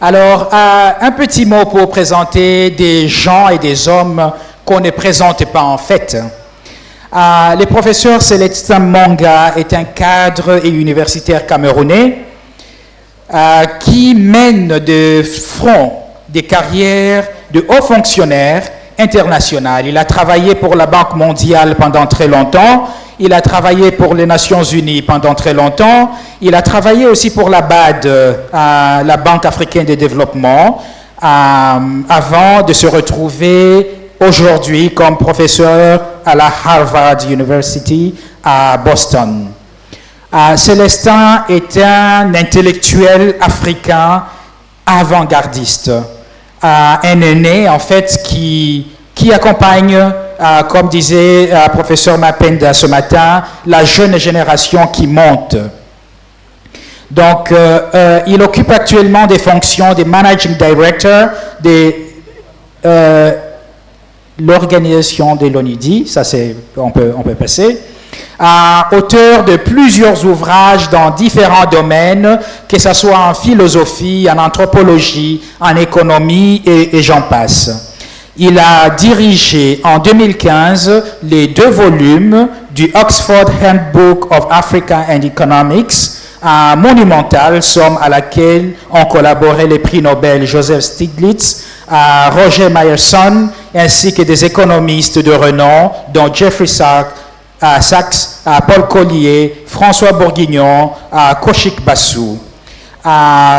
Alors, un petit mot pour présenter des gens et des hommes qu'on ne présente pas en fait. Le professeur Célestin Monga est un cadre et universitaire camerounais qui mène de front des carrières de hauts fonctionnaires internationaux. Il a travaillé pour la Banque mondiale pendant très longtemps, il a travaillé pour les Nations Unies pendant très longtemps, il a travaillé aussi pour la BAD, la Banque africaine de développement, avant de se retrouver aujourd'hui comme professeur à la Harvard University à Boston. Célestin est un intellectuel africain avant-gardiste, un aîné en fait qui accompagne, comme disait professeur Mapenda ce matin, la jeune génération qui monte. Donc, il occupe actuellement des fonctions de Managing Director de l'organisation de l'ONIDI, ça on peut passer. Auteur de plusieurs ouvrages dans différents domaines, que ce soit en philosophie, en anthropologie, en économie et j'en passe. Il a dirigé en 2015 les 2 volumes du Oxford Handbook of Africa and Economics, un monumental somme à laquelle ont collaboré les prix Nobel Joseph Stiglitz, Roger Myerson, ainsi que des économistes de renom, dont Jeffrey Sachs, Paul Collier, François Bourguignon, Kaushik Basu.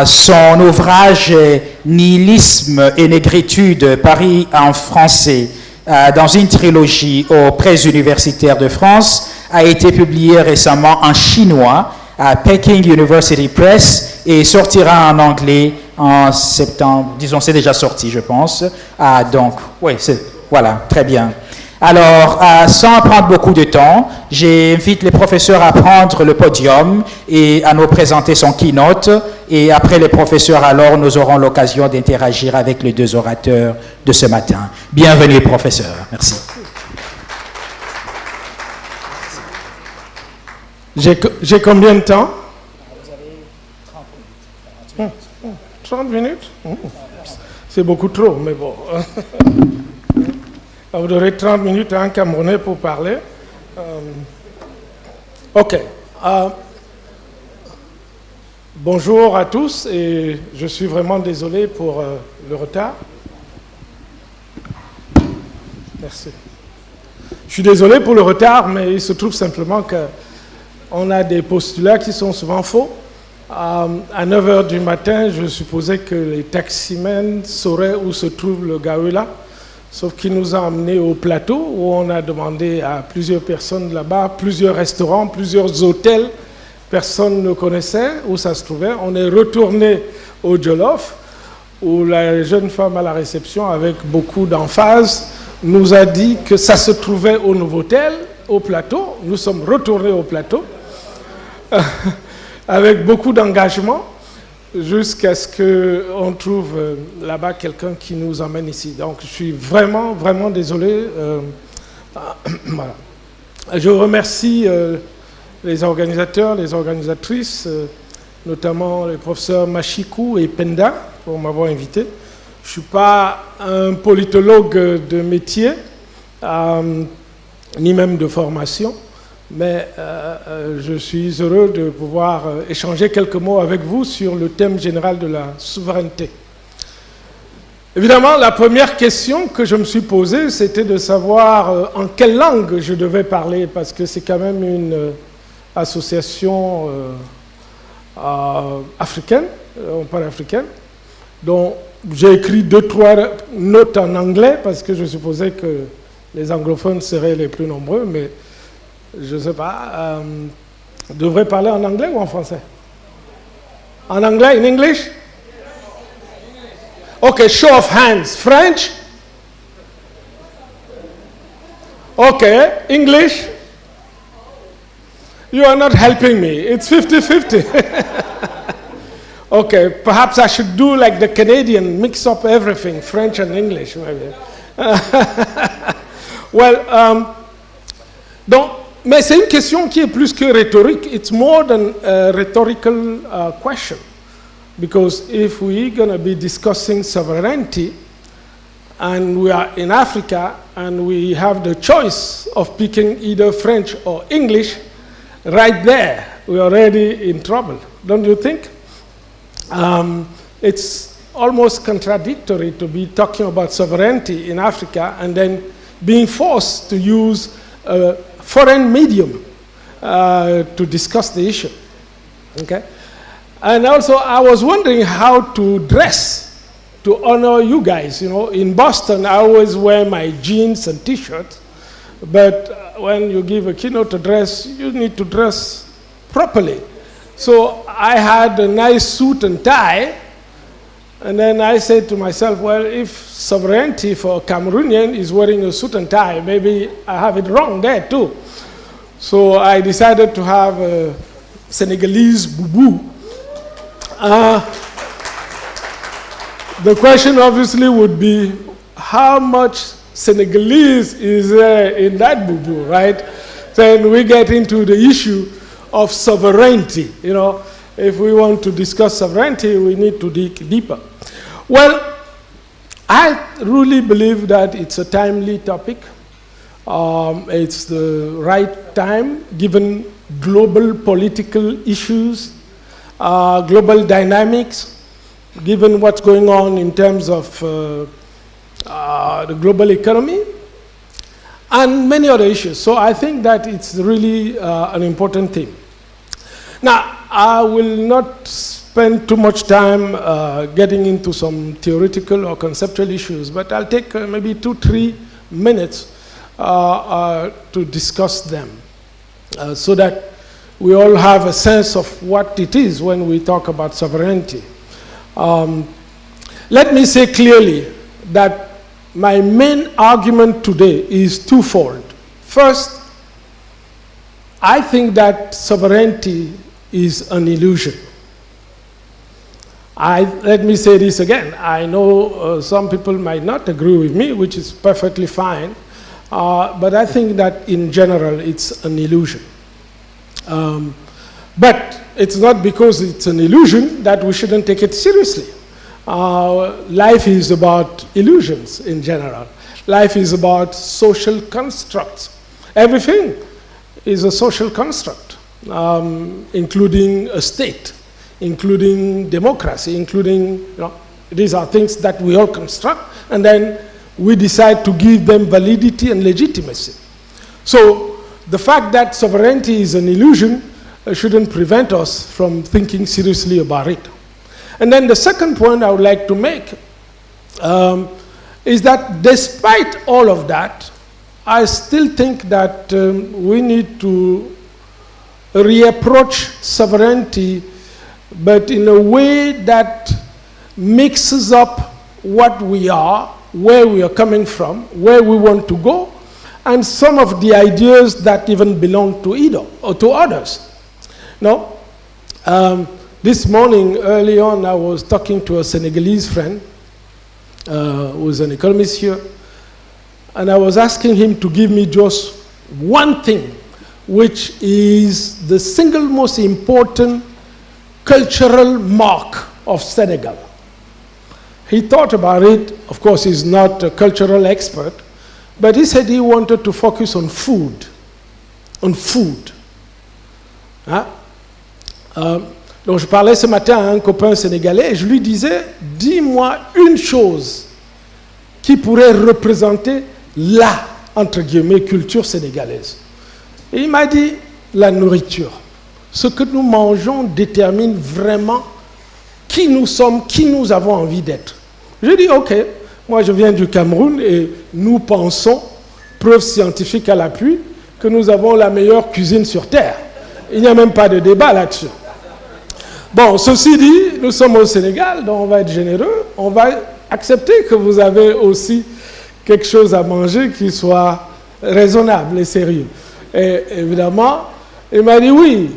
Son ouvrage Nihilisme et négritude, paru en français dans une trilogie aux presses universitaires de France, a été publié récemment en chinois à Peking University Press et sortira en anglais en septembre. Disons, c'est déjà sorti, je pense. Donc, oui, voilà, très bien. Alors, sans prendre beaucoup de temps, j'invite les professeurs à prendre le podium et à nous présenter son keynote. Et après les professeurs, alors, nous aurons l'occasion d'interagir avec les 2 orateurs de ce matin. Bienvenue, professeur. Merci. J'ai combien de temps? Vous avez 30 minutes. 30 minutes? C'est beaucoup trop, mais bon. Vous aurez 30 minutes à un Camerounais pour parler. OK. Bonjour à tous et je suis vraiment désolé pour le retard. Merci. Je suis désolé pour le retard, mais il se trouve simplement qu'on a des postulats qui sont souvent faux. À 9 h du matin, je supposais que les taximens sauraient où se trouve le Gaoula. Sauf qu'il nous a emmenés au plateau où on a demandé à plusieurs personnes là-bas, plusieurs restaurants, plusieurs hôtels. Personne ne connaissait où ça se trouvait. On est retourné au Jollof où la jeune femme à la réception, avec beaucoup d'emphase, nous a dit que ça se trouvait au Novotel, au plateau. Nous sommes retournés au plateau avec beaucoup d'engagement, jusqu'à ce qu'on trouve là-bas quelqu'un qui nous emmène ici. Donc, je suis vraiment, vraiment désolé. Voilà. Je remercie les organisateurs, les organisatrices, notamment les professeurs Machikou et Penda, pour m'avoir invité. Je ne suis pas un politologue de métier, ni même de formation, mais je suis heureux de pouvoir échanger quelques mots avec vous sur le thème général de la souveraineté. Évidemment, la première question que je me suis posée, c'était de savoir en quelle langue je devais parler, parce que c'est quand même une association africaine, pan-africaine, dont j'ai écrit 2-3 notes en anglais, parce que je supposais que les anglophones seraient les plus nombreux, mais je ne sais pas, devrais parler en anglais ou en français? En anglais, in English? Okay, show of hands. French? Okay, English? You are not helping me. It's 50-50. Okay, perhaps I should do like the Canadian, mix up everything, French and English, maybe. Well, donc, mais c'est une question qui est plus que rhétorique. It's more than a rhetorical question. Because if we're going to be discussing sovereignty, and we are in Africa, and we have the choice of picking either French or English, right there, we're already in trouble, don't you think? It's almost contradictory to be talking about sovereignty in Africa and then being forced to use a foreign medium to discuss the issue, okay? And also, I was wondering how to dress to honor you guys. You know, in Boston, I always wear my jeans and T-shirts, but when you give a keynote address, you need to dress properly. So I had a nice suit and tie, and then I said to myself, well, if sovereignty for a Cameroonian is wearing a suit and tie, maybe I have it wrong there too. So I decided to have a Senegalese boubou. The question obviously would be, how much Senegalese is there in that boubou, right? Then we get into the issue of sovereignty. You know, if we want to discuss sovereignty, we need to dig deeper. Well, I really believe that it's a timely topic. It's the right time, given global political issues, global dynamics, given what's going on in terms of the global economy, and many other issues. So I think that it's really an important theme. Now, I will not spend too much time getting into some theoretical or conceptual issues, but I'll take maybe 2-3 minutes to discuss them so that we all have a sense of what it is when we talk about sovereignty. Let me say clearly that my main argument today is twofold. First, I think that sovereignty is an illusion. Let me say this again. I know some people might not agree with me, which is perfectly fine, but I think that in general it's an illusion. But it's not because it's an illusion that we shouldn't take it seriously. Life is about illusions in general. Life is about social constructs. Everything is a social construct, including a state, including democracy, including, you know, these are things that we all construct, and then we decide to give them validity and legitimacy. So the fact that sovereignty is an illusion shouldn't prevent us from thinking seriously about it. And then the second point I would like to make is that despite all of that, I still think that we need to reapproach sovereignty, but in a way that mixes up what we are, where we are coming from, where we want to go, and some of the ideas that even belong to either or to others. Now, this morning, early on, I was talking to a Senegalese friend who's an economist here, and I was asking him to give me just one thing, which is the single most important cultural mark of Senegal. He thought about it. Of course, he's not a cultural expert, but he said he wanted to focus on food. On food. Hein? Donc je parlais ce matin à un copain sénégalais et je lui disais, dis-moi une chose qui pourrait représenter la, entre guillemets, culture sénégalaise. Et il m'a dit, la nourriture. Ce que nous mangeons détermine vraiment qui nous sommes, qui nous avons envie d'être. J'ai dit, ok, moi je viens du Cameroun et nous pensons, preuve scientifique à l'appui, que nous avons la meilleure cuisine sur Terre. Il n'y a même pas de débat là-dessus. Bon, ceci dit, nous sommes au Sénégal, donc on va être généreux, on va accepter que vous avez aussi quelque chose à manger qui soit raisonnable et sérieux. Et évidemment, il m'a dit oui,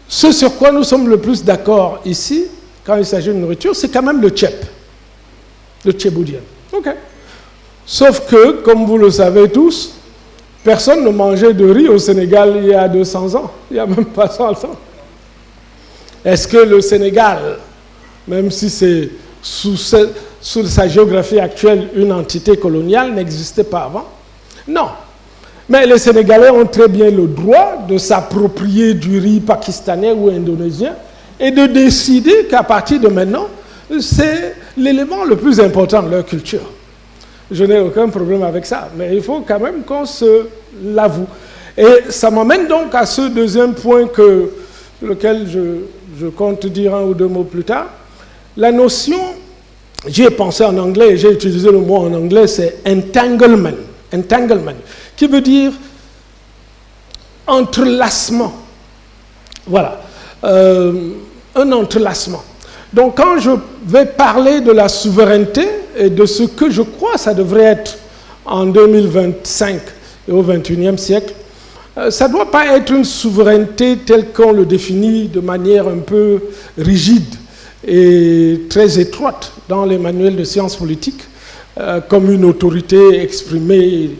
ce sur quoi nous sommes le plus d'accord ici, quand il s'agit de nourriture, c'est quand même le tchèp, le tchèboudien. Ok. Sauf que, comme vous le savez tous, personne ne mangeait de riz au Sénégal il y a 200 ans, il n'y a même pas 100 ans. Est-ce que le Sénégal, même si c'est sous sa géographie actuelle une entité coloniale, n'existait pas avant? Non. Mais les Sénégalais ont très bien le droit de s'approprier du riz pakistanais ou indonésien et de décider qu'à partir de maintenant, c'est l'élément le plus important de leur culture. Je n'ai aucun problème avec ça, mais il faut quand même qu'on se l'avoue. Et ça m'amène donc à ce deuxième point lequel je compte dire un ou deux mots plus tard. La notion, j'y ai pensé en anglais et j'ai utilisé le mot en anglais, c'est entanglement. Entanglement, qui veut dire entrelacement. Voilà, un entrelacement. Donc quand je vais parler de la souveraineté et de ce que je crois ça devrait être en 2025 et au XXIe siècle, ça ne doit pas être une souveraineté telle qu'on le définit de manière un peu rigide et très étroite dans les manuels de sciences politiques, comme une autorité exprimée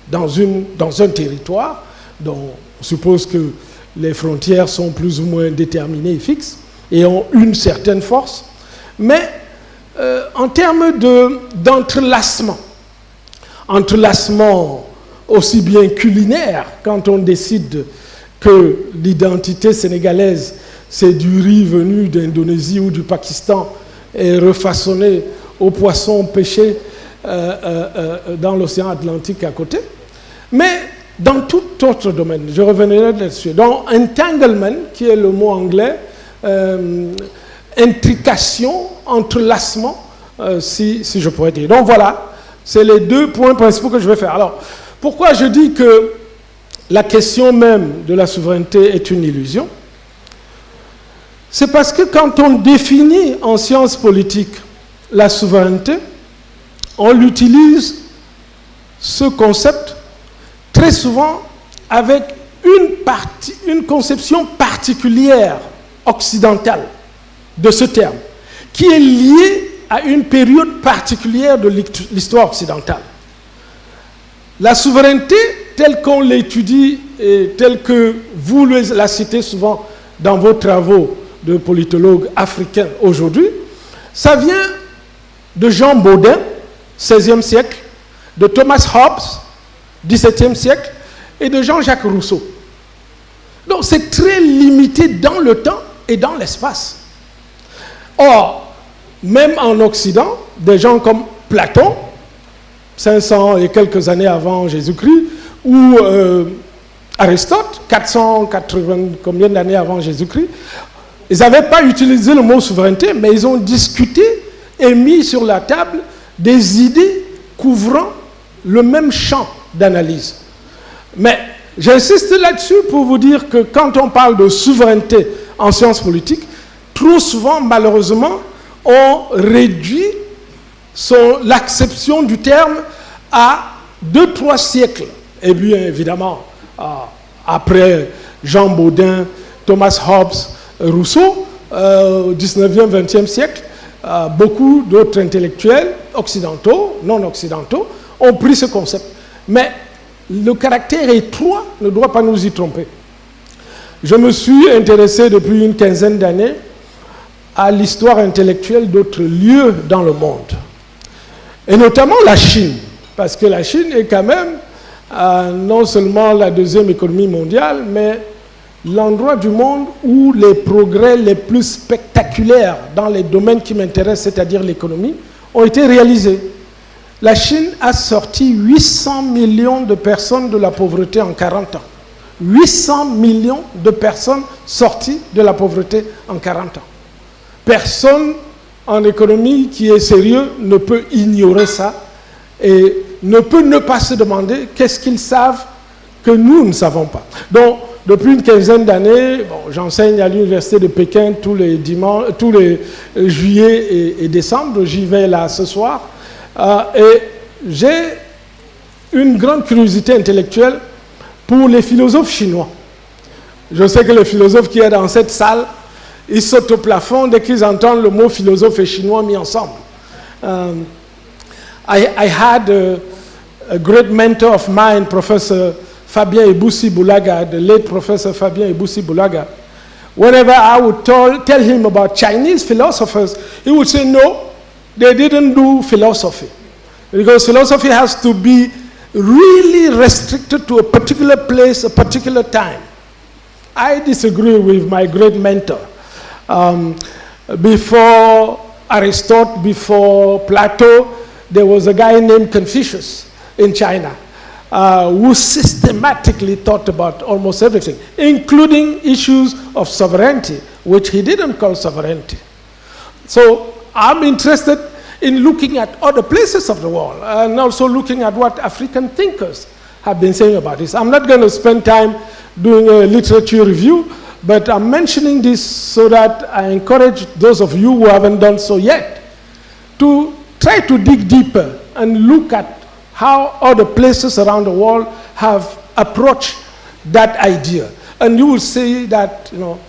dans un territoire dont on suppose que les frontières sont plus ou moins déterminées et fixes et ont une certaine force. Mais en termes d'entrelacement, entrelacement aussi bien culinaire, quand on décide que l'identité sénégalaise, c'est du riz venu d'Indonésie ou du Pakistan et refaçonné au poisson pêché dans l'océan Atlantique à côté, mais dans tout autre domaine. Je reviendrai là-dessus. Donc, entanglement, qui est le mot anglais, intrication, entrelacement, si je pourrais dire. Donc voilà, c'est les deux points principaux que je vais faire. Alors, pourquoi je dis que la question même de la souveraineté est une illusion? C'est parce que quand on définit en sciences politiques la souveraineté, on l'utilise, ce concept, très souvent avec une conception particulière, occidentale, de ce terme, qui est liée à une période particulière de l'histoire occidentale. La souveraineté, telle qu'on l'étudie et telle que vous la citez souvent dans vos travaux de politologues africains aujourd'hui, ça vient de Jean Bodin, XVIe siècle, de Thomas Hobbes, XVIIe siècle, et de Jean-Jacques Rousseau. Donc c'est très limité dans le temps et dans l'espace. Or, même en Occident, des gens comme Platon, 500 et quelques années avant Jésus-Christ, ou Aristote, 480 combien d'années avant Jésus-Christ, ils n'avaient pas utilisé le mot souveraineté, mais ils ont discuté et mis sur la table des idées couvrant le même champ d'analyse. Mais j'insiste là-dessus pour vous dire que quand on parle de souveraineté en sciences politiques, trop souvent, malheureusement, on réduit l'acception du terme à 2-3 siècles. Et bien évidemment, après Jean Bodin, Thomas Hobbes, Rousseau, au 19e, 20e siècle, beaucoup d'autres intellectuels occidentaux, non occidentaux, ont pris ce concept. Mais le caractère étroit ne doit pas nous y tromper. Je me suis intéressé depuis une quinzaine d'années à l'histoire intellectuelle d'autres lieux dans le monde. Et notamment la Chine, parce que la Chine est quand même non seulement la deuxième économie mondiale, mais l'endroit du monde où les progrès les plus spectaculaires dans les domaines qui m'intéressent, c'est-à-dire l'économie, ont été réalisés. La Chine a sorti 800 millions de personnes de la pauvreté en 40 ans. 800 millions de personnes sorties de la pauvreté en 40 ans. Personne en économie qui est sérieux ne peut ignorer ça et ne peut ne pas se demander qu'est-ce qu'ils savent que nous ne savons pas. Donc, depuis une quinzaine d'années, j'enseigne à l'université de Pékin tous les juillet et décembre. J'y vais là ce soir. Et j'ai une grande curiosité intellectuelle pour les philosophes chinois. Je sais que les philosophes qui sont dans cette salle, ils sautent au plafond dès qu'ils entendent le mot philosophe et chinois mis ensemble. I had a great mentor of mine, Professor Fabien Eboussi-Boulaga, the late Professor Fabien Eboussi-Boulaga, Whenever I would tell him about Chinese philosophers, he would say, no, they didn't do philosophy. Because philosophy has to be really restricted to a particular place, a particular time. I disagree with my great mentor. Before Aristotle, before Plato, there was a guy named Confucius in China who systematically thought about almost everything, including issues of sovereignty, which he didn't call sovereignty. So I'm interested in looking at other places of the world and also looking at what African thinkers have been saying about this. I'm not going to spend time doing a literature review, but I'm mentioning this so that I encourage those of you who haven't done so yet to try to dig deeper and look at how other places around the world have approached that idea. And you will see that, you know,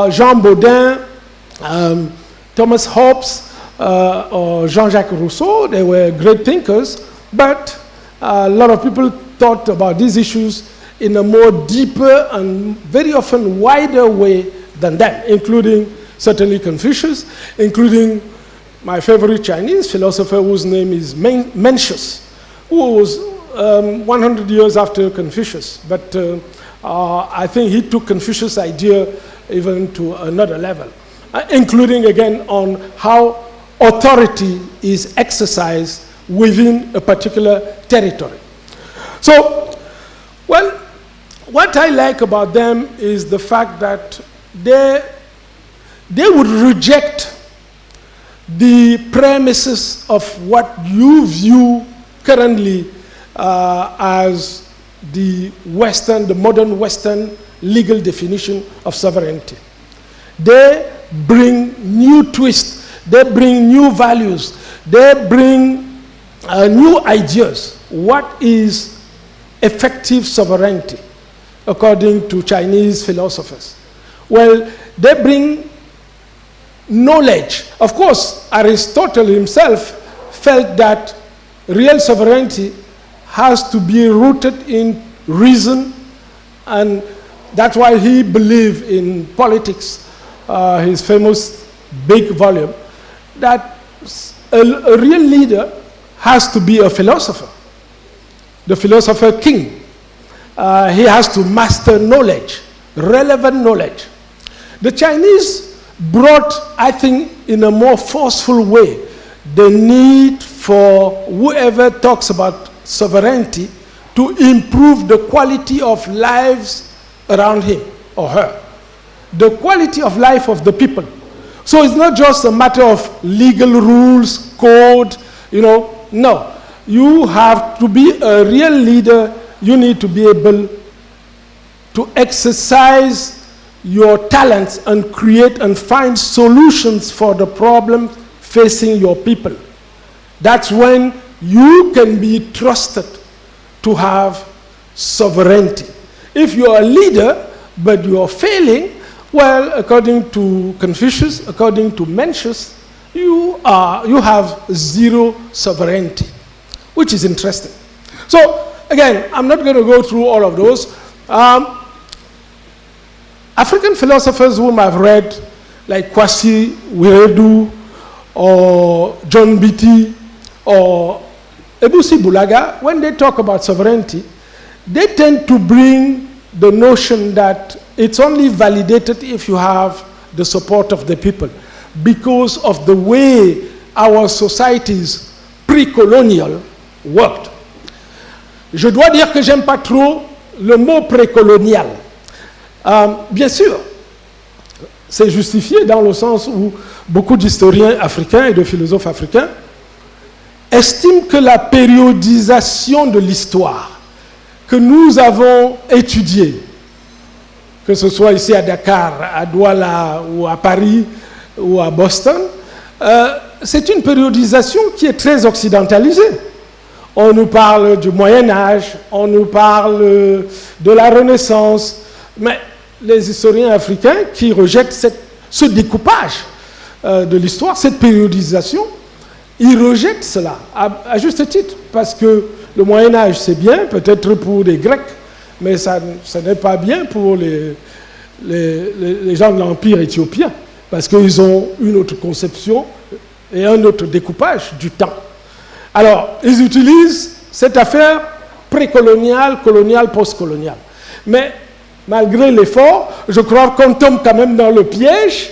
Jean Baudin, Thomas Hobbes, or Jean-Jacques Rousseau, they were great thinkers, but a lot of people thought about these issues in a more deeper and very often wider way than them, including certainly Confucius, including my favorite Chinese philosopher whose name is Mencius, who was 100 years after Confucius. But I think he took Confucius' idea even to another level, including again on how authority is exercised within a particular territory. So, well, what I like about them is the fact that they would reject the premises of what you view currently as the modern Western legal definition of sovereignty. They bring new twists. They bring new values. They bring new ideas. What is effective sovereignty, according to Chinese philosophers? Well, they bring knowledge. Of course, Aristotle himself felt that real sovereignty has to be rooted in reason, and that's why he believed in Politics, his famous big volume, that a real leader has to be a philosopher, the philosopher king. He has to master knowledge, relevant knowledge. The Chinese brought, I think, in a more forceful way, the need for whoever talks about sovereignty to improve the quality of lives around him or her, the quality of life of the people. So it's not just a matter of legal rules, code, you know, no. You have to be a real leader. You need to be able to exercise your talents and create and find solutions for the problems facing your people. That's when you can be trusted to have sovereignty. If you're a leader, but you're failing, well, according to Confucius, according to Mencius, you have zero sovereignty, which is interesting. So, again, I'm not going to go through all of those. African philosophers whom I've read, like Kwasi Wiredu, or John Beatty, or Ebusi Bulaga, when they talk about sovereignty, they tend to bring the notion that it's only validated if you have the support of the people, because of the way our societies pre-colonial worked. Je dois dire que j'aime pas trop le mot précolonial. Bien sûr, c'est justifié dans le sens où beaucoup d'historiens africains et de philosophes africains estiment que la périodisation de l'histoire que nous avons étudiée, que ce soit ici à Dakar, à Douala ou à Paris ou à Boston, c'est une périodisation qui est très occidentalisée. On nous parle du Moyen-Âge, on nous parle de la Renaissance, mais les historiens africains qui rejettent ce découpage de l'histoire, cette périodisation, ils rejettent cela, à juste titre, parce que le Moyen-Âge, c'est bien, peut-être pour les Grecs, mais ça n'est pas bien pour les gens de l'Empire éthiopien, parce qu'ils ont une autre conception et un autre découpage du temps. Alors, ils utilisent cette affaire précoloniale, coloniale, postcoloniale. Mais malgré l'effort, je crois qu'on tombe quand même dans le piège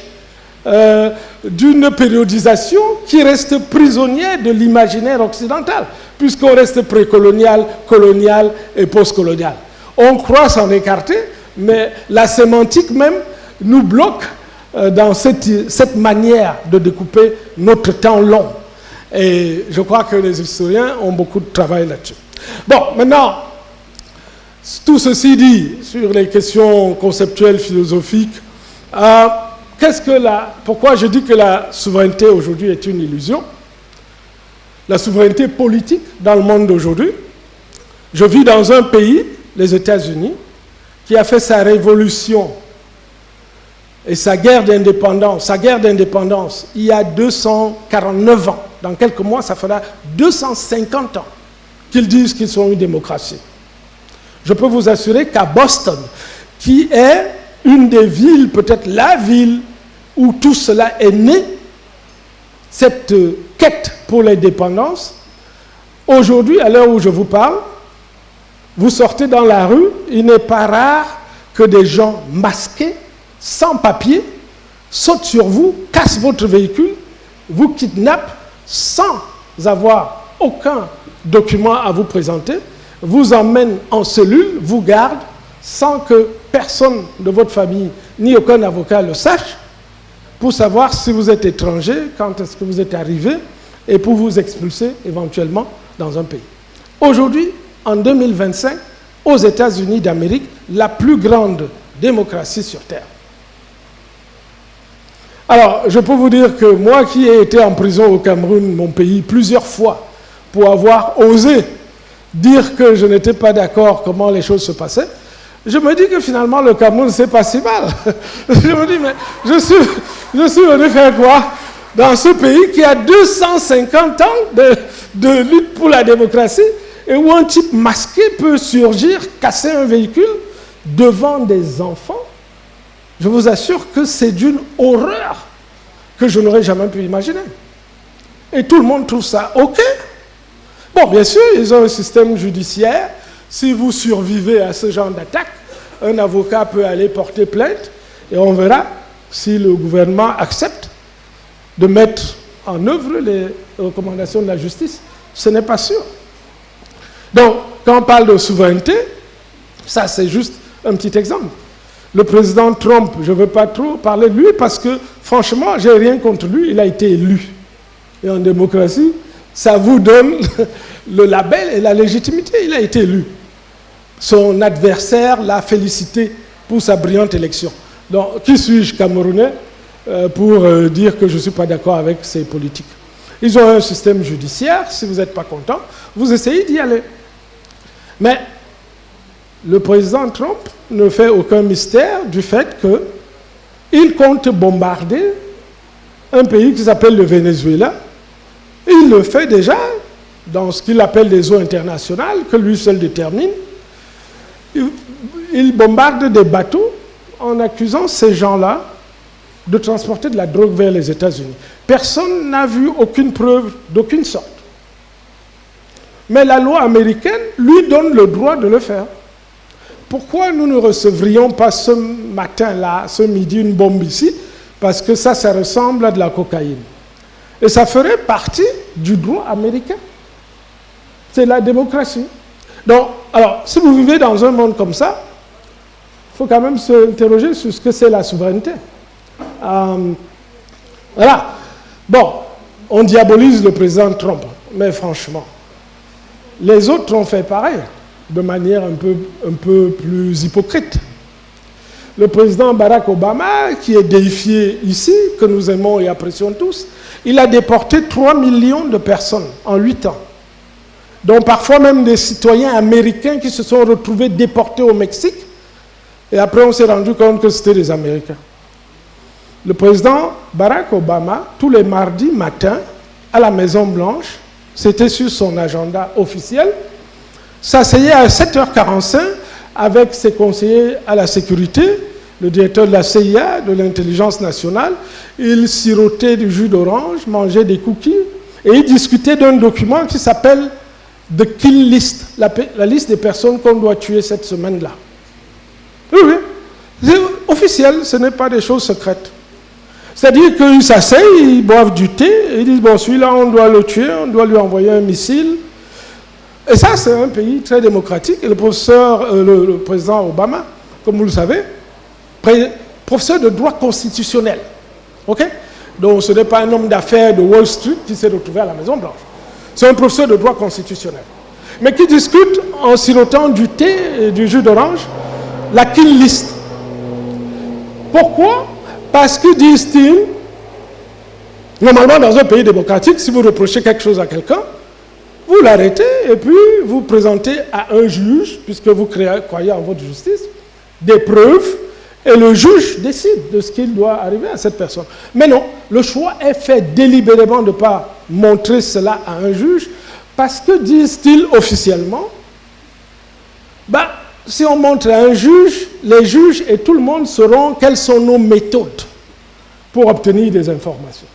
d'une périodisation qui reste prisonnière de l'imaginaire occidental, puisqu'on reste précolonial, colonial et postcolonial. On croit s'en écarter, mais la sémantique même nous bloque dans cette manière de découper notre temps long. Et je crois que les historiens ont beaucoup de travail là-dessus. Bon, maintenant, tout ceci dit sur les questions conceptuelles, philosophiques, pourquoi je dis que la souveraineté aujourd'hui est une illusion? La souveraineté politique dans le monde d'aujourd'hui. Je vis dans un pays, les États-Unis, qui a fait sa révolution et sa guerre d'indépendance il y a 249 ans. Dans quelques mois, ça fera 250 ans qu'ils disent qu'ils sont une démocratie. Je peux vous assurer qu'à Boston, qui est une des villes, peut-être la ville où tout cela est né, cette quête pour l'indépendance, aujourd'hui, à l'heure où je vous parle, vous sortez dans la rue, il n'est pas rare que des gens masqués, sans papier, sautent sur vous, cassent votre véhicule, vous kidnappent sans avoir aucun document à vous présenter, vous emmènent en cellule, vous gardent, sans que personne de votre famille ni aucun avocat le sache, pour savoir si vous êtes étranger, quand est-ce que vous êtes arrivé, et pour vous expulser éventuellement dans un pays. Aujourd'hui, en 2025, aux États-Unis d'Amérique, la plus grande démocratie sur Terre. Alors, je peux vous dire que moi qui ai été en prison au Cameroun, mon pays, plusieurs fois, pour avoir osé dire que je n'étais pas d'accord comment les choses se passaient, je me dis que finalement le Cameroun, c'est pas si mal. Je me dis, mais je suis venu faire quoi dans ce pays qui a 250 ans de lutte pour la démocratie et où un type masqué peut surgir, casser un véhicule devant des enfants. Je vous assure que c'est d'une horreur que je n'aurais jamais pu imaginer. Et tout le monde trouve ça OK. Bon, bien sûr, ils ont un système judiciaire. Si vous survivez à ce genre d'attaque, un avocat peut aller porter plainte et on verra si le gouvernement accepte de mettre en œuvre les recommandations de la justice. Ce n'est pas sûr. Donc, quand on parle de souveraineté, ça c'est juste un petit exemple. Le président Trump, je ne veux pas trop parler de lui parce que, franchement, je n'ai rien contre lui, il a été élu. Et en démocratie, ça vous donne le label et la légitimité, il a été élu. Son adversaire l'a félicité pour sa brillante élection. Donc, qui suis-je, Camerounais, pour dire que je ne suis pas d'accord avec ces politiques? Ils ont un système judiciaire, si vous n'êtes pas content, vous essayez d'y aller. Mais le président Trump ne fait aucun mystère du fait qu'il compte bombarder un pays qui s'appelle le Venezuela. Il le fait déjà dans ce qu'il appelle des eaux internationales, que lui seul détermine. Il bombarde des bateaux en accusant ces gens-là de transporter de la drogue vers les États-Unis. Personne n'a vu aucune preuve d'aucune sorte. Mais la loi américaine lui donne le droit de le faire. Pourquoi nous ne recevrions pas ce matin-là, ce midi, une bombe ici? Parce que ça ressemble à de la cocaïne. Et ça ferait partie du droit américain. C'est la démocratie. Donc, alors, si vous vivez dans un monde comme ça, il faut quand même s'interroger sur ce que c'est la souveraineté. Voilà. Bon, on diabolise le président Trump, mais franchement, les autres ont fait pareil, de manière un peu plus hypocrite. Le président Barack Obama, qui est déifié ici, que nous aimons et apprécions tous, il a déporté 3 millions de personnes en 8 ans, dont parfois même des citoyens américains qui se sont retrouvés déportés au Mexique, et après on s'est rendu compte que c'était des Américains. Le président Barack Obama, tous les mardis matins, à la Maison-Blanche, c'était sur son agenda officiel, s'asseyait à 7h45 avec ses conseillers à la sécurité le directeur de la CIA, de l'intelligence nationale. Il sirotait du jus d'orange, mangeait des cookies, et il discutait d'un document qui s'appelle The Kill List, la liste des personnes qu'on doit tuer cette semaine-là. Oui, oui. C'est officiel, ce n'est pas des choses secrètes. C'est-à-dire qu'ils s'asseyent, ils boivent du thé, et ils disent, bon, celui-là, on doit le tuer, on doit lui envoyer un missile. Et ça, c'est un pays très démocratique. Et le président Obama, comme vous le savez, professeur de droit constitutionnel. OK? Donc, ce n'est pas un homme d'affaires de Wall Street qui s'est retrouvé à la Maison-Blanche. C'est un professeur de droit constitutionnel. Mais qui discute en sirotant du thé et du jus d'orange, la kill list. Pourquoi? Parce que, disent-ils, normalement, dans un pays démocratique, si vous reprochez quelque chose à quelqu'un, vous l'arrêtez et puis vous présentez à un juge, puisque vous croyez en votre justice, des preuves, et le juge décide de ce qu'il doit arriver à cette personne. Mais non, le choix est fait délibérément de ne pas montrer cela à un juge, parce que, disent-ils officiellement, si on montre à un juge, les juges et tout le monde sauront quelles sont nos méthodes pour obtenir des informations.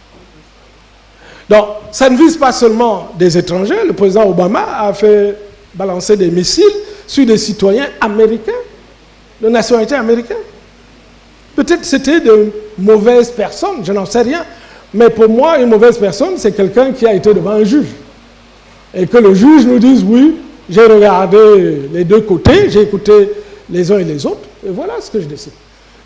Donc, ça ne vise pas seulement des étrangers. Le président Obama a fait balancer des missiles sur des citoyens américains, de nationalité américaine. Peut-être c'était de mauvaises personnes, je n'en sais rien. Mais pour moi, une mauvaise personne, c'est quelqu'un qui a été devant un juge. Et que le juge nous dise, oui, j'ai regardé les deux côtés, j'ai écouté les uns et les autres, et voilà ce que je décide.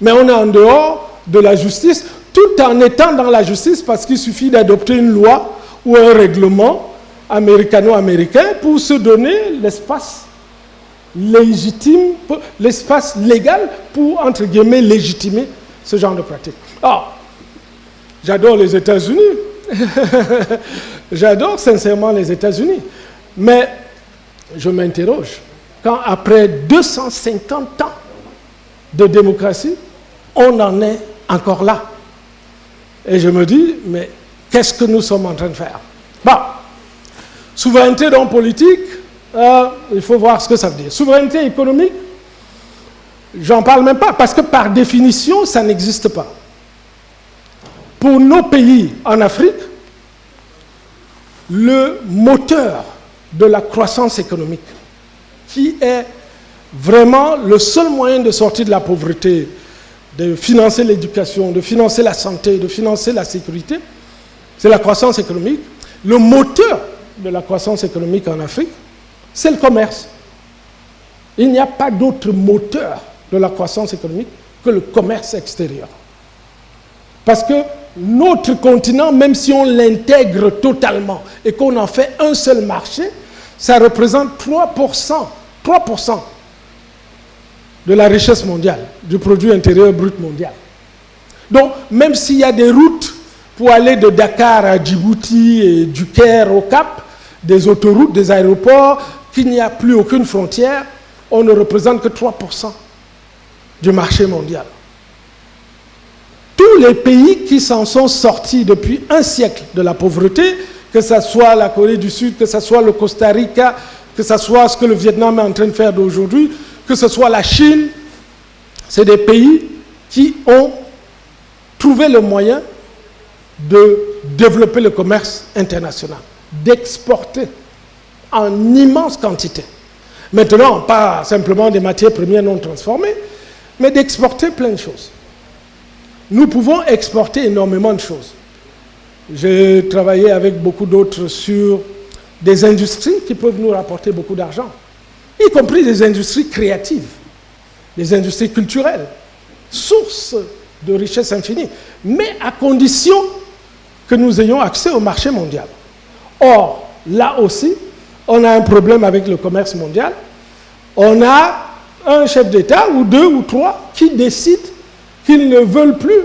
Mais on est en dehors de la justice, tout en étant dans la justice, parce qu'il suffit d'adopter une loi ou un règlement américano-américain pour se donner l'espace légitime, l'espace légal pour, entre guillemets, légitimer ce genre de pratique. Alors, j'adore les États-Unis. J'adore sincèrement les États-Unis. Mais je m'interroge, quand après 250 ans de démocratie, on en est encore là. Et je me dis, mais qu'est-ce que nous sommes en train de faire? Bon, souveraineté dans politique, il faut voir ce que ça veut dire. Souveraineté économique, j'en parle même pas, parce que par définition, ça n'existe pas. Pour nos pays en Afrique, le moteur de la croissance économique, qui est vraiment le seul moyen de sortir de la pauvreté, de financer l'éducation, de financer la santé, de financer la sécurité, c'est la croissance économique. Le moteur de la croissance économique en Afrique, c'est le commerce. Il n'y a pas d'autre moteur de la croissance économique que le commerce extérieur. Parce que notre continent, même si on l'intègre totalement et qu'on en fait un seul marché, ça représente 3% de la richesse mondiale, du produit intérieur brut mondial. Donc, même s'il y a des routes pour aller de Dakar à Djibouti et du Caire au Cap, des autoroutes, des aéroports, qu'il n'y a plus aucune frontière, on ne représente que 3% du marché mondial. Tous les pays qui s'en sont sortis depuis un siècle de la pauvreté, que ce soit la Corée du Sud, que ce soit le Costa Rica, que ce soit ce que le Vietnam est en train de faire d'aujourd'hui, que ce soit la Chine, c'est des pays qui ont trouvé le moyen de développer le commerce international, d'exporter en immense quantité. Maintenant, pas simplement des matières premières non transformées, mais d'exporter plein de choses. Nous pouvons exporter énormément de choses. J'ai travaillé avec beaucoup d'autres sur des industries qui peuvent nous rapporter beaucoup d'argent, y compris des industries créatives, des industries culturelles, source de richesse infinie, mais à condition que nous ayons accès au marché mondial. Or, là aussi, on a un problème avec le commerce mondial. On a un chef d'État, ou deux ou trois, qui décident qu'ils ne veulent plus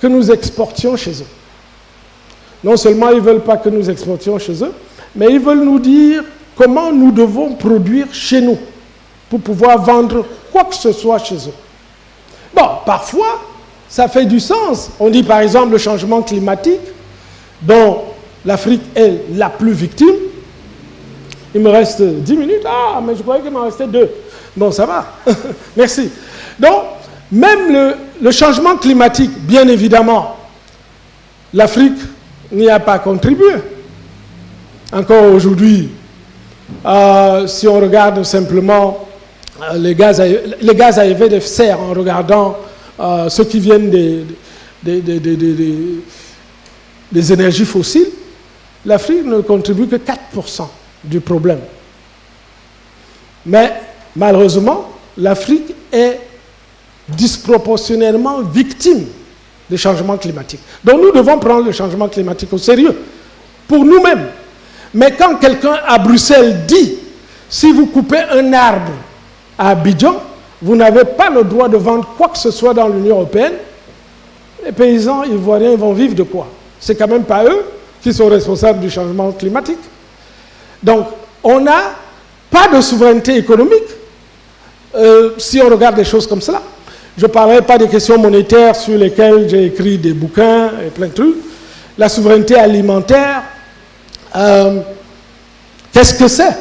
que nous exportions chez eux. Non seulement ils ne veulent pas que nous exportions chez eux, mais ils veulent nous dire comment nous devons produire chez nous pour pouvoir vendre quoi que ce soit chez eux. Bon, parfois, ça fait du sens. On dit par exemple le changement climatique, dont l'Afrique est la plus victime. Il me reste 10 minutes. Ah, mais je croyais qu'il m'en restait 2. Bon, ça va. Merci. Donc, Même le changement climatique, bien évidemment, l'Afrique n'y a pas contribué. Encore aujourd'hui, si on regarde simplement les gaz à effet de serre, en regardant ceux qui viennent des énergies fossiles, l'Afrique ne contribue que 4% du problème. Mais malheureusement, l'Afrique est disproportionnellement victime des changements climatiques. Donc nous devons prendre le changement climatique au sérieux, pour nous-mêmes. Mais quand quelqu'un à Bruxelles dit, si vous coupez un arbre à Abidjan, vous n'avez pas le droit de vendre quoi que ce soit dans l'Union européenne, les paysans ivoiriens vont vivre de quoi? C'est quand même pas eux qui sont responsables du changement climatique. Donc, on n'a pas de souveraineté économique si on regarde des choses comme cela. Je ne parlerai pas des questions monétaires sur lesquelles j'ai écrit des bouquins et plein de trucs. La souveraineté alimentaire, qu'est-ce que c'est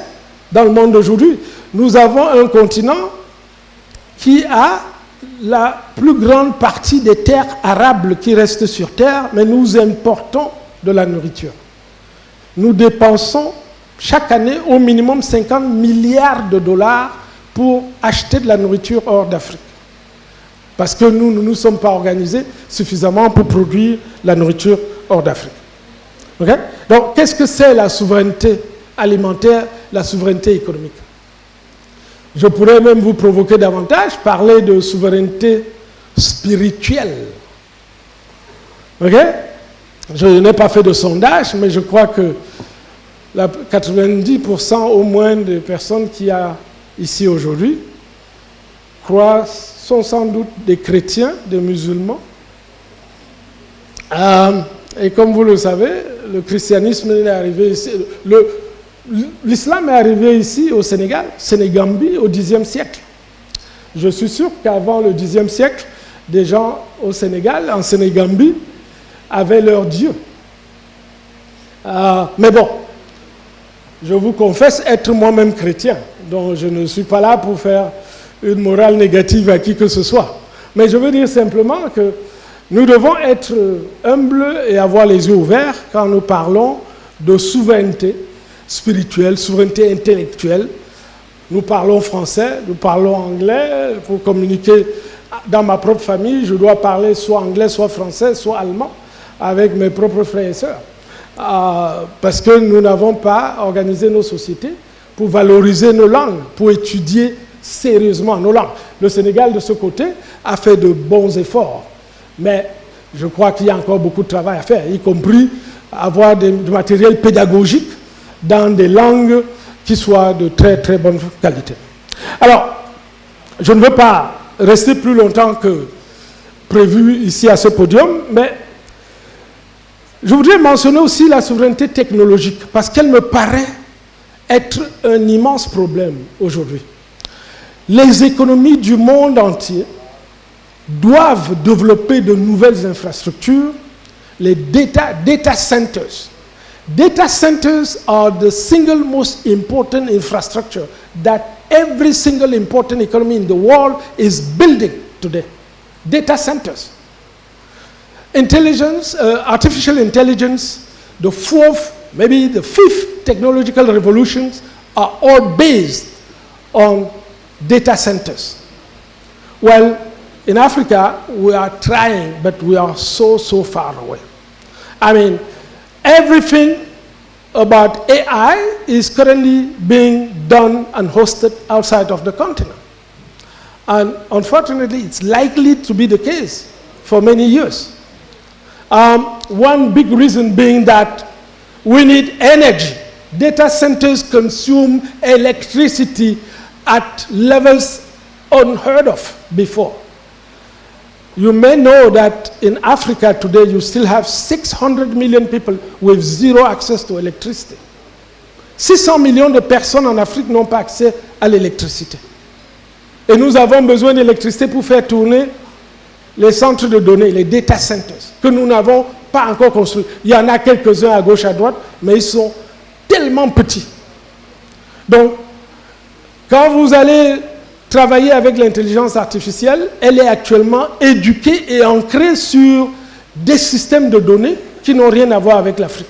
dans le monde d'aujourd'hui? Nous avons un continent qui a la plus grande partie des terres arables qui restent sur terre, mais nous importons de la nourriture. Nous dépensons chaque année au minimum 50 milliards de dollars pour acheter de la nourriture hors d'Afrique. Parce que nous ne nous sommes pas organisés suffisamment pour produire la nourriture hors d'Afrique. Okay? Donc, qu'est-ce que c'est la souveraineté alimentaire, la souveraineté économique? Je pourrais même vous provoquer davantage, parler de souveraineté spirituelle. Ok? Je n'ai pas fait de sondage, mais je crois que 90% au moins des personnes qu'il y a ici aujourd'hui sont sans doute des chrétiens, des musulmans. Et comme vous le savez, le christianisme est arrivé ici. L'islam est arrivé ici au Sénégal, Sénégambie, au Xe siècle. Je suis sûr qu'avant le Xe siècle, des gens au Sénégal, en Sénégambie, avaient leur Dieu. Mais bon, je vous confesse être moi-même chrétien, donc je ne suis pas là pour faire une morale négative à qui que ce soit. Mais je veux dire simplement que nous devons être humbles et avoir les yeux ouverts quand nous parlons de souveraineté spirituelle, souveraineté intellectuelle. Nous parlons français, nous parlons anglais. Pour communiquer dans ma propre famille, je dois parler soit anglais, soit français, soit allemand avec mes propres frères et sœurs. Parce que nous n'avons pas organisé nos sociétés pour valoriser nos langues, pour étudier sérieusement nos langues. Le Sénégal, de ce côté, a fait de bons efforts. Mais je crois qu'il y a encore beaucoup de travail à faire, y compris avoir du matériel pédagogique dans des langues qui soient de très très bonne qualité. Alors, je ne veux pas rester plus longtemps que prévu ici à ce podium, mais je voudrais mentionner aussi la souveraineté technologique, parce qu'elle me paraît être un immense problème aujourd'hui. Les économies du monde entier doivent développer de nouvelles infrastructures, les data centers. Data centers are the single most important infrastructure that every single important economy in the world is building today. Data centers. Intelligence, artificial intelligence, the fourth, maybe the fifth technological revolutions are all based on data centers. Well, in Africa, we are trying, but we are so far away. I mean, everything about AI is currently being done and hosted outside of the continent. And unfortunately, it's likely to be the case for many years. One big reason being that we need energy. Data centers consume electricity at levels unheard of before. You may know that in Africa today, you still have 600 million people with zero access to electricity. 600 millions de personnes en Afrique n'ont pas accès à l'électricité. Et nous avons besoin d'électricité pour faire tourner les centres de données, les data centers, que nous n'avons pas encore construits. Il y en a quelques-uns à gauche, à droite, mais ils sont tellement petits. Donc, quand vous allez travailler avec l'intelligence artificielle, elle est actuellement éduquée et ancrée sur des systèmes de données qui n'ont rien à voir avec l'Afrique.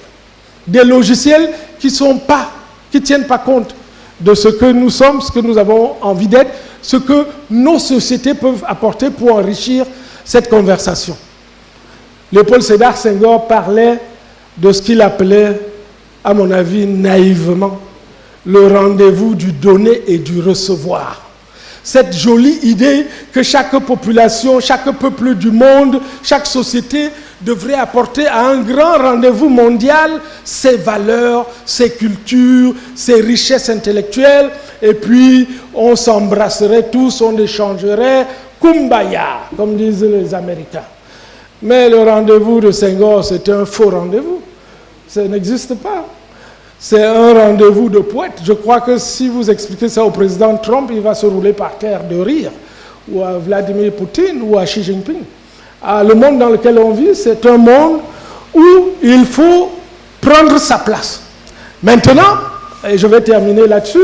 Des logiciels qui ne tiennent pas compte de ce que nous sommes, ce que nous avons envie d'être, ce que nos sociétés peuvent apporter pour enrichir cette conversation. Léopold Sédar Senghor parlait de ce qu'il appelait, à mon avis, naïvement, le rendez-vous du donner et du recevoir. Cette jolie idée que chaque population, chaque peuple du monde, chaque société devrait apporter à un grand rendez-vous mondial ses valeurs, ses cultures, ses richesses intellectuelles, et puis on s'embrasserait tous, on échangerait kumbaya, comme disent les Américains. Mais le rendez-vous de Senghor, c'est un faux rendez-vous. Ça n'existe pas. C'est un rendez-vous de poètes. Je crois que si vous expliquez ça au président Trump, il va se rouler par terre de rire, ou à Vladimir Poutine, ou à Xi Jinping. Le monde dans lequel on vit, c'est un monde où il faut prendre sa place. Maintenant, et je vais terminer là-dessus,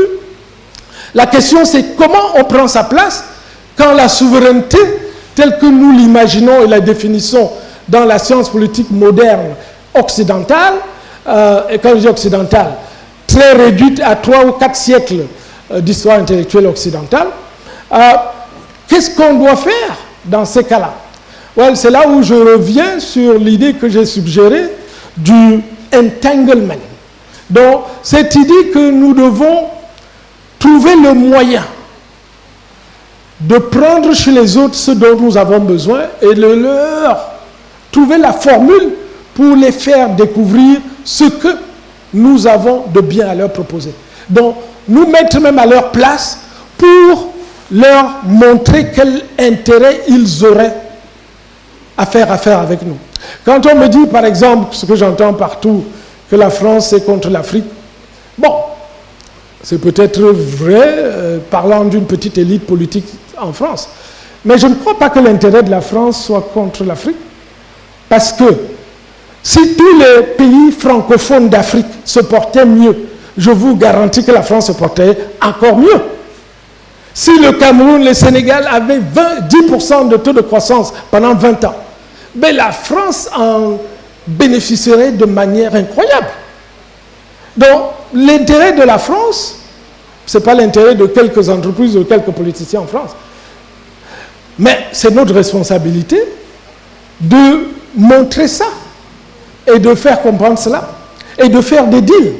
la question c'est comment on prend sa place quand la souveraineté, telle que nous l'imaginons et la définissons dans la science politique moderne occidentale, et quand je dis occidentale, très réduite à 3 ou 4 siècles d'histoire intellectuelle occidentale, qu'est-ce qu'on doit faire dans ces cas-là? Well, c'est là où je reviens sur l'idée que j'ai suggérée du entanglement. Donc, cette idée que nous devons trouver le moyen de prendre chez les autres ce dont nous avons besoin et de leur trouver la formule pour les faire découvrir ce que nous avons de bien à leur proposer. Donc, nous mettre même à leur place pour leur montrer quel intérêt ils auraient à faire affaire avec nous. Quand on me dit, par exemple, ce que j'entends partout, que la France est contre l'Afrique, bon, c'est peut-être vrai, parlant d'une petite élite politique en France, mais je ne crois pas que l'intérêt de la France soit contre l'Afrique, parce que si tous les pays francophones d'Afrique se portaient mieux, je vous garantis que la France se porterait encore mieux. Si le Cameroun, le Sénégal avaient 10% de taux de croissance pendant 20 ans, ben la France en bénéficierait de manière incroyable. Donc, l'intérêt de la France, ce n'est pas l'intérêt de quelques entreprises ou de quelques politiciens en France. Mais c'est notre responsabilité de montrer ça et de faire comprendre cela et de faire des deals.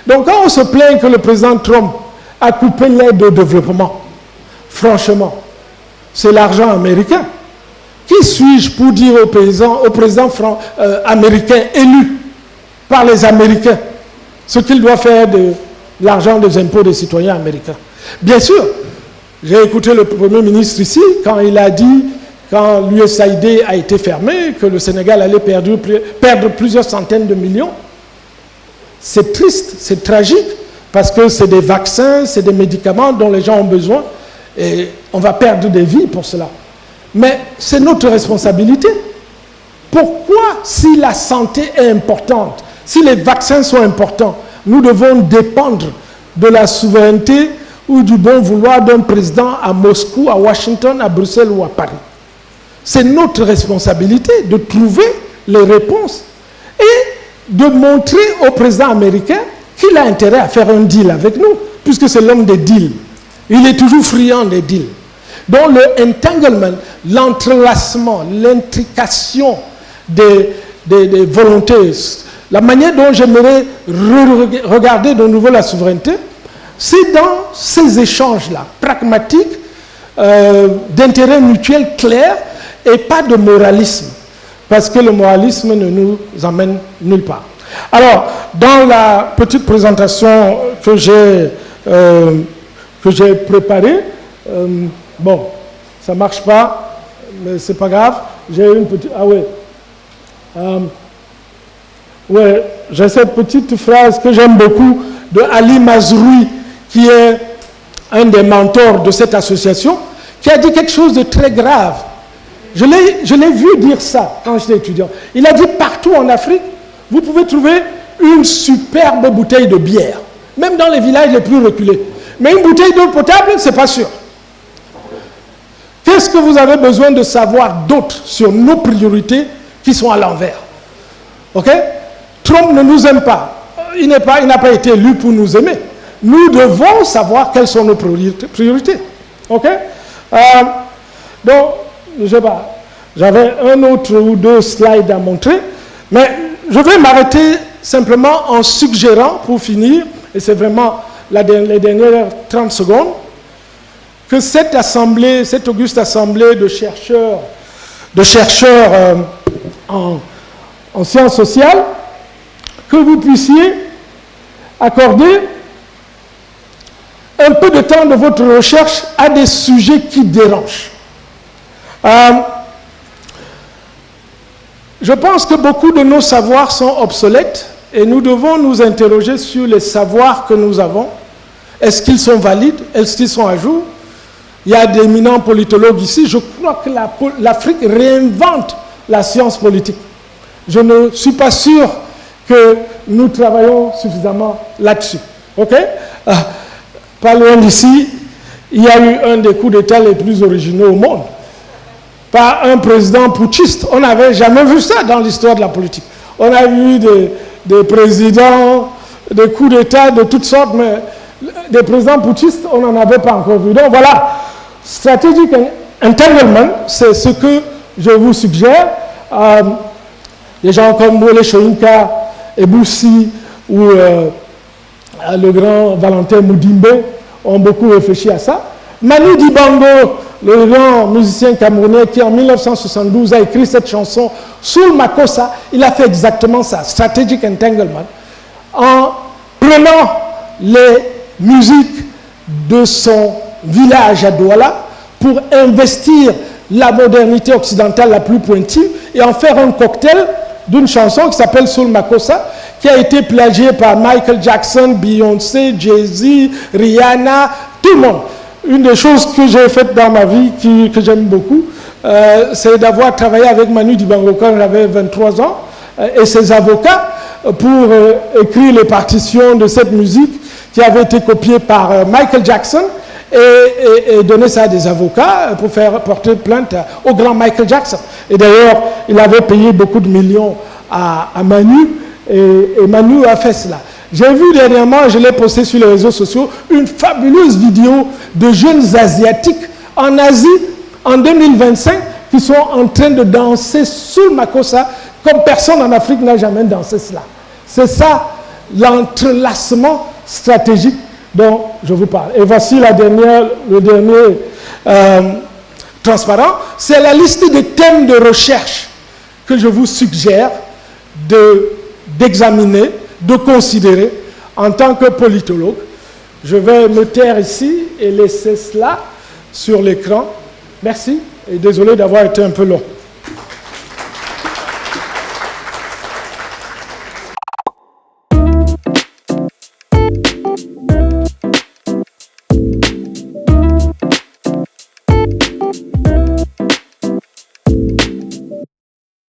Donc, quand on se plaint que le président Trump a coupé l'aide au développement, franchement, c'est l'argent américain. Qui suis-je pour dire au président américain élu par les Américains ce qu'il doit faire de l'argent des impôts des citoyens américains? Bien sûr, j'ai écouté le Premier ministre ici quand il a dit, quand l'USAID a été fermé, que le Sénégal allait perdre plusieurs centaines de millions. C'est triste, c'est tragique, parce que c'est des vaccins, c'est des médicaments dont les gens ont besoin, et on va perdre des vies pour cela. Mais c'est notre responsabilité. Pourquoi, si la santé est importante, si les vaccins sont importants, nous devons dépendre de la souveraineté ou du bon vouloir d'un président à Moscou, à Washington, à Bruxelles ou à Paris? C'est notre responsabilité de trouver les réponses et de montrer au président américain qu'il a intérêt à faire un deal avec nous, puisque c'est l'homme des deals. Il est toujours friand des deals. Donc le entanglement, l'entrelacement, l'intrication des volontés, la manière dont j'aimerais regarder de nouveau la souveraineté, c'est dans ces échanges-là, pragmatiques, d'intérêt mutuel clair et pas de moralisme, parce que le moralisme ne nous emmène nulle part. Alors, dans la petite présentation que j'ai préparée, bon, ça ne marche pas, mais ce n'est pas grave. J'ai une petite... Ah oui. Ouais, j'ai cette petite phrase que j'aime beaucoup de Ali Mazroui, qui est un des mentors de cette association, qui a dit quelque chose de très grave. Je l'ai vu dire ça quand j'étais étudiant. Il a dit partout en Afrique, vous pouvez trouver une superbe bouteille de bière, même dans les villages les plus reculés. Mais une bouteille d'eau potable, ce n'est pas sûr. Qu'est-ce que vous avez besoin de savoir d'autre sur nos priorités qui sont à l'envers? Ok? Trump ne nous aime pas. Il n'a pas été élu pour nous aimer. Nous devons savoir quelles sont nos priorités. Ok? Donc, je ne sais pas, j'avais un autre ou deux slides à montrer, mais je vais m'arrêter simplement en suggérant, pour finir, et c'est vraiment les dernières 30 secondes, que cette assemblée, cette auguste assemblée de chercheurs en sciences sociales, que vous puissiez accorder un peu de temps de votre recherche à des sujets qui dérangent. Je pense que beaucoup de nos savoirs sont obsolètes et nous devons nous interroger sur les savoirs que nous avons. Est-ce qu'ils sont valides? Est-ce qu'ils sont à jour? Il y a d'éminents politologues ici. Je crois que l'Afrique réinvente la science politique. Je ne suis pas sûr que nous travaillons suffisamment là-dessus. OK? Pas loin d'ici, il y a eu un des coups d'État les plus originaux au monde. Par un président putschiste. On n'avait jamais vu ça dans l'histoire de la politique. On a vu des présidents, des coups d'État de toutes sortes, mais des présidents putschistes, on n'en avait pas encore vu. Donc voilà, strategic entanglement, c'est ce que je vous suggère. Des gens comme Wole Soyinka, Eboussi ou le grand Valentin Mudimbe ont beaucoup réfléchi à ça. Manu Dibango, le grand musicien camerounais qui en 1972 a écrit cette chanson Soul Makossa, il a fait exactement ça, strategic entanglement, en prenant les musiques de son village à Douala pour investir la modernité occidentale la plus pointue et en faire un cocktail d'une chanson qui s'appelle Soul Makossa, qui a été plagiée par Michael Jackson, Beyoncé, Jay-Z, Rihanna, tout le monde. Une des choses que j'ai faites dans ma vie, que j'aime beaucoup, c'est d'avoir travaillé avec Manu Dibango quand j'avais 23 ans, et ses avocats, pour écrire les partitions de cette musique qui avait été copiée par Michael Jackson, et donner ça à des avocats pour faire porter plainte au grand Michael Jackson. Et d'ailleurs, il avait payé beaucoup de millions à Manu, et Manu a fait cela. J'ai vu dernièrement, je l'ai posté sur les réseaux sociaux, une fabuleuse vidéo de jeunes Asiatiques en Asie, en 2025, qui sont en train de danser sous Makossa, comme personne en Afrique n'a jamais dansé cela. C'est ça, l'entrelacement stratégique dont je vous parle. Et voici le dernier transparent. C'est la liste des thèmes de recherche que je vous suggère d'examiner, de considérer en tant que politologue. Je vais me taire ici et laisser cela sur l'écran. Merci et désolé d'avoir été un peu long.